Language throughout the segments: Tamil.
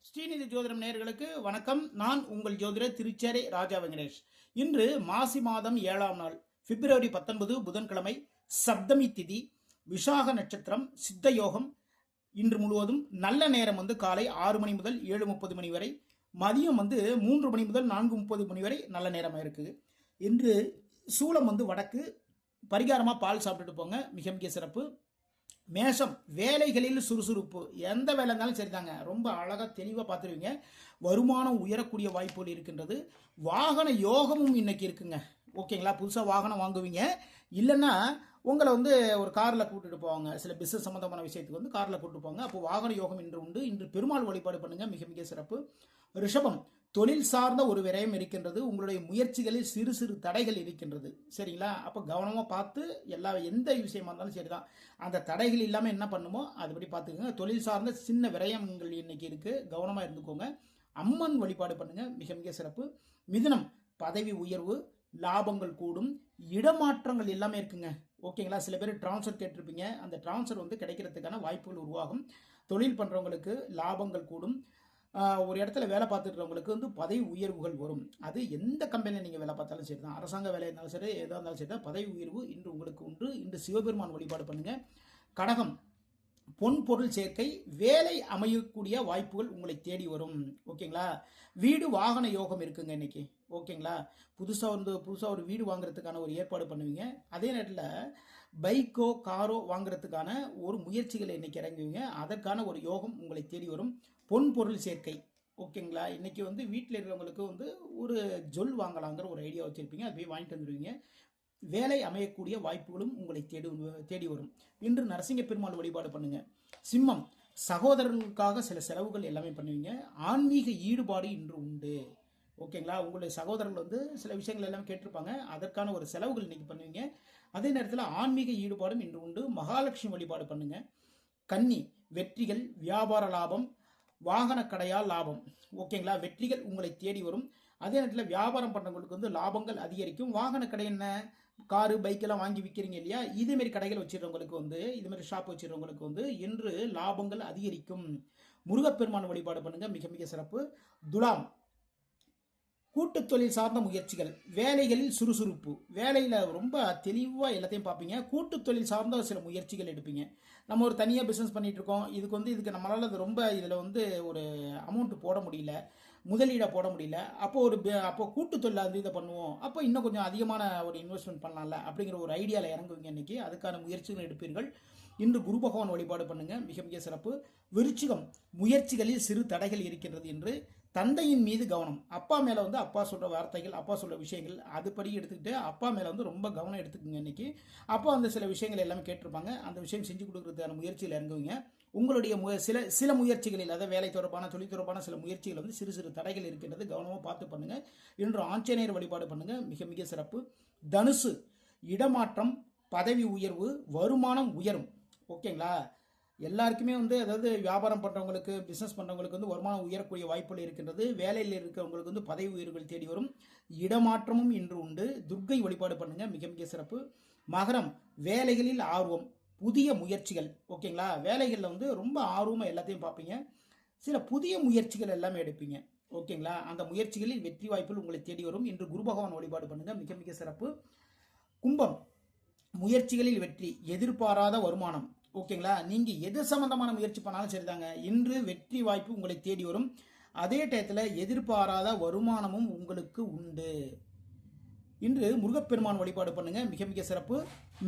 ஸ்ரீநிதி ஜோதிடம் நேயர்களுக்கு வணக்கம். நான் உங்கள் ஜோதிடர் திருச்சேரி ராஜா வெங்கடேஷ். இன்று மாசி மாதம் 7ஆம் நாள் பிப்ரவரி 19 புதன்கிழமை, சப்தமி திதி, விசாக நட்சத்திரம், சித்த யோகம். இன்று முழுவதும் நல்ல நேரம் காலை 6 மணி முதல் 7:30 மணி வரை, மதியம் 3 மணி முதல் 4:30 மணி வரை நல்ல நேரமாக இருக்குது. இன்று சூலம் வடக்கு, பரிகாரமாக பால் சாப்பிட்டுட்டு போங்க, மிக மிக சிறப்பு. மேஷம், வேலைகளில் சுறுசுறுப்பு. எந்த வேலை இருந்தாலும் சரிதாங்க, ரொம்ப அழகாக தெளிவாக பார்த்துருவீங்க. வருமானம் உயரக்கூடிய வாய்ப்புகள் இருக்கின்றது. வாகன யோகமும் இன்னைக்கு இருக்குங்க. ஓகேங்களா, புதுசாக வாகனம் வாங்குவீங்க, இல்லைன்னா உங்களை ஒரு காரில் கூட்டிட்டு போவாங்க. சில பிஸ்னஸ் சம்மந்தமான விஷயத்துக்கு காரில் கூப்பிட்டு போவாங்க. அப்போ வாகன யோகம் இன்று உண்டு. இன்று பெருமாள் வழிபாடு பண்ணுங்க, மிக மிக சிறப்பு. ரிஷபம், தொழில் சார்ந்த ஒரு விரயம் இருக்கின்றது. உங்களுடைய முயற்சிகளில் சிறு சிறு தடைகள் இருக்கின்றது. சரிங்களா, அப்போ கவனமாக பார்த்து எந்த விஷயமா இருந்தாலும் சரிதான், அந்த தடைகள் இல்லாமல் என்ன பண்ணுமோ அதுபடி பார்த்துக்கோங்க. தொழில் சார்ந்த சின்ன விரயங்கள் இன்னைக்கு இருக்கு, கவனமாக இருந்துக்கோங்க. அம்மன் வழிபாடு பண்ணுங்க, மிக மிக சிறப்பு. மிதுனம், பதவி உயர்வு, லாபங்கள் கூடும், இடமாற்றங்கள் எல்லாமே இருக்குங்க. ஓகேங்களா, சில பேர் டிரான்ஸ்ஃபர் கேட்டிருப்பீங்க, அந்த டிரான்ஸ்ஃபர் கிடைக்கிறதுக்கான வாய்ப்புகள் உருவாகும். தொழில் பண்ணுறவங்களுக்கு லாபங்கள் கூடும். ஒரு இடத்துல வேலை பார்த்துக்கிறவங்களுக்கு பதவி உயர்வுகள் வரும். அது எந்த கம்பெனியில் நீங்கள் வேலை பார்த்தாலும் சரி தான், அரசாங்க வேலை இருந்தாலும் சரி, எதாக இருந்தாலும் சரி தான், பதவி உயர்வு இன்று உங்களுக்கு உண்டு. இன்று சிவபெருமான் வழிபாடு பண்ணுங்க. கடகம், பொன் பொருள் சேர்க்கை, வேலை அமையக்கூடிய வாய்ப்புகள் உங்களை தேடி வரும். ஓகேங்களா, வீடு வாகன யோகம் இருக்குங்க இன்னைக்கு. ஓகேங்களா, புதுசாக ஒரு வீடு வாங்குறதுக்கான ஒரு ஏற்பாடு பண்ணுவீங்க. அதே நேரத்தில் பைக்கோ காரோ வாங்குறதுக்கான ஒரு முயற்சிகளை இன்னைக்கு இறங்குவீங்க. அதற்கான ஒரு யோகம் உங்களை தேடி வரும். பொன் பொருள் சேர்க்கை. ஓகேங்களா, இன்னைக்கு வீட்டில் இருக்கிறவங்களுக்கு ஒரு ஜொல் வாங்கலாங்கிற ஒரு ஐடியா வச்சிருப்பீங்க, அது போய் வாங்கிட்டு வந்துடுவீங்க. வேலை அமையக்கூடிய வாய்ப்புகளும் உங்களை தேடி வரும். இன்று நரசிங்க பெருமாள் வழிபாடு பண்ணுங்க. சிம்மம், சகோதரர்களுக்காக சில செலவுகள் எல்லாமே பண்ணுவீங்க. ஆன்மீக ஈடுபாடு இன்று உண்டு. ஓகேங்களா, உங்களுடைய சகோதரர்கள் சில விஷயங்கள் எல்லாமே கேட்டிருப்பாங்க, அதற்கான ஒரு செலவுகள் இன்னைக்கு பண்ணுவீங்க. அதே நேரத்தில் ஆன்மீக ஈடுபாடும் இன்று உண்டு. மகாலட்சுமி வழிபாடு பண்ணுங்க. கன்னி, வெற்றிகள், வியாபார லாபம், வாகன கடையால் லாபம். ஓகேங்களா, வெற்றிகள் உங்களை தேடி வரும். அதே நேரத்தில் வியாபாரம் பண்ணுறவங்களுக்கு லாபங்கள் அதிகரிக்கும். வாகன கடை என்ன, காரு பைக்கெல்லாம் வாங்கி விற்கிறீங்க இல்லையா, இதேமாரி கடைகள் வச்சிருக்கவங்களுக்கு இதுமாரி ஷாப் வச்சிருக்கவங்களுக்கு இன்று லாபங்கள் அதிகரிக்கும். முருகப்பெருமான் வழிபாடு பண்ணுங்க, மிக மிக சிறப்பு. துலாம், கூட்டு தொழில் சார்ந்த முயற்சிகள், வேலைகளில் சுறுசுறுப்பு. வேலையில் ரொம்ப தெளிவாக எல்லாத்தையும் பார்ப்பீங்க. கூட்டு தொழில் சார்ந்த சில முயற்சிகள் எடுப்பீங்க. நம்ம ஒரு தனியாக பிஸ்னஸ் பண்ணிட்டு இருக்கோம், இதுக்கு நம்மளால் அது ரொம்ப இதில் ஒரு அமௌண்ட் போட முடியல, முதலீடாக போட முடியல. அப்போ கூட்டு தொழில் இதை பண்ணுவோம், அப்போ இன்னும் கொஞ்சம் அதிகமான ஒரு இன்வெஸ்ட்மெண்ட் பண்ணலாம்ல அப்படிங்கிற ஒரு ஐடியாவில் இறங்குவீங்க இன்னைக்கு. அதுக்கான முயற்சிகள் எடுப்பீர்கள். இன்று குரு பகவான் வழிபாடு பண்ணுங்க, மிக மிக சிறப்பு. விருச்சிகம், முயற்சிகளில் சிறு தடைகள் இருக்கின்றது என்று தந்தையின் மீது கவனம். அப்பா மேலே அப்பா சொல்கிற வார்த்தைகள், அப்பா சொல்கிற விஷயங்கள் அதுபடி எடுத்துக்கிட்டு அப்பா மேலே ரொம்ப கவனம் எடுத்துக்கோங்க இன்னைக்கு. அப்பா சில விஷயங்கள் எல்லாமே கேட்டிருப்பாங்க, அந்த விஷயம் செஞ்சு கொடுக்கறதுக்கான முயற்சியில் இறங்குவீங்க. உங்களுடைய சில முயற்சிகளில், அதாவது வேலை தொடர்பான தொழில் தொடர்பான சில முயற்சிகள் சிறு சிறு தடைகள் இருக்கின்றது, கவனமாக பார்த்து பண்ணுங்க. இன்று ஆஞ்சநேயர் வழிபாடு பண்ணுங்க, மிக மிக சிறப்பு. தனுசு, இடமாற்றம், பதவி உயர்வு, வருமானம் உயரும். ஓகேங்களா, எல்லாருக்குமே அதாவது வியாபாரம் பண்ணுறவங்களுக்கு, பிஸ்னஸ் பண்ணுறவங்களுக்கு வருமானம் உயரக்கூடிய வாய்ப்புகள் இருக்கின்றது. வேலையில் இருக்கிறவங்களுக்கு பதவி உயர்வுகள் தேடி வரும். இடமாற்றமும் இன்று உண்டு. துர்க்கை வழிபாடு பண்ணுங்க, மிக மிக சிறப்பு. மகரம், வேலைகளில் ஆர்வம், புதிய முயற்சிகள். ஓகேங்களா, வேலைகளில் ரொம்ப ஆர்வமாக எல்லாத்தையும் பார்ப்பீங்க. சில புதிய முயற்சிகள் எல்லாமே எடுப்பீங்க. ஓகேங்களா, அந்த முயற்சிகளில் வெற்றி வாய்ப்புகள் உங்களை தேடி வரும். இன்று குரு பகவான் வழிபாடு பண்ணுங்க, மிக மிக சிறப்பு. கும்பம், முயற்சிகளில் வெற்றி, எதிர்பாராத வருமானம். ஓகேங்களா, நீங்க எது சம்பந்தமான முயற்சி பண்ணாலும் சரிதாங்க, இன்று வெற்றி வாய்ப்பு உங்களை தேடி வரும். அதே டயத்தில் எதிர்பாராத வருமானமும் உங்களுக்கு உண்டு. இன்று முருகப்பெருமான் வழிபாடு பண்ணுங்க, மிக மிக சிறப்பு.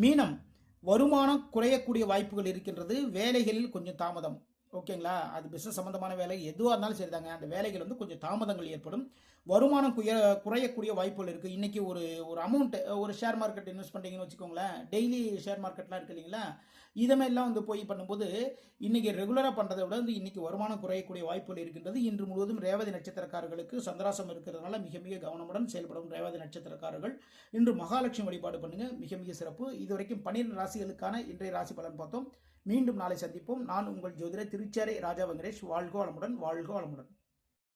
மீனம், வருமானம் குறையக்கூடிய வாய்ப்புகள் இருக்கின்றது. வேலைகளில் கொஞ்சம் தாமதம். ஓகேங்களா, அது பிஸ்னஸ் சம்பந்தமான வேலை எதுவாக இருந்தாலும் சரிதாங்க, அந்த வேலைகள் கொஞ்சம் தாமதங்கள் ஏற்படும். வருமானம் குறையக்கூடிய வாய்ப்புகள் இருக்குது. இன்றைக்கி ஒரு அமௌண்ட், ஒரு ஷேர் மார்க்கெட் இன்வெஸ்ட் பண்ணுறீங்கன்னு வச்சுக்கோங்களேன், டெய்லி ஷேர் மார்க்கெட்லாம் இருக்குது இல்லைங்களா, இதெல்லாம் போய் பண்ணும்போது இன்றைக்கி ரெகுலராக பண்ணுறதை விட இன்றைக்கி வருமானம் குறையக்கூடிய வாய்ப்புகள் இருக்கின்றது. இன்று முழுவதும் ரேவதி நட்சத்திரக்காரர்களுக்கு சந்திராசம் இருக்கிறதுனால மிக மிக கவனமுடன் செயல்படும் ரேவதி நட்சத்திரக்காரர்கள் இன்று மகாலட்சுமி வழிபாடு பண்ணுங்க, மிக மிக சிறப்பு. இதுவரைக்கும் 12 ராசிகளுக்கான இன்றைய ராசி பலன் பார்த்தோம். மீண்டும் நாளை சந்திப்போம். நான் உங்கள் ஜோதிடர் திருச்சேரி ராஜா வெங்கடேஷ். வாழ்க வளமுடன், வாழ்க வளமுடன்.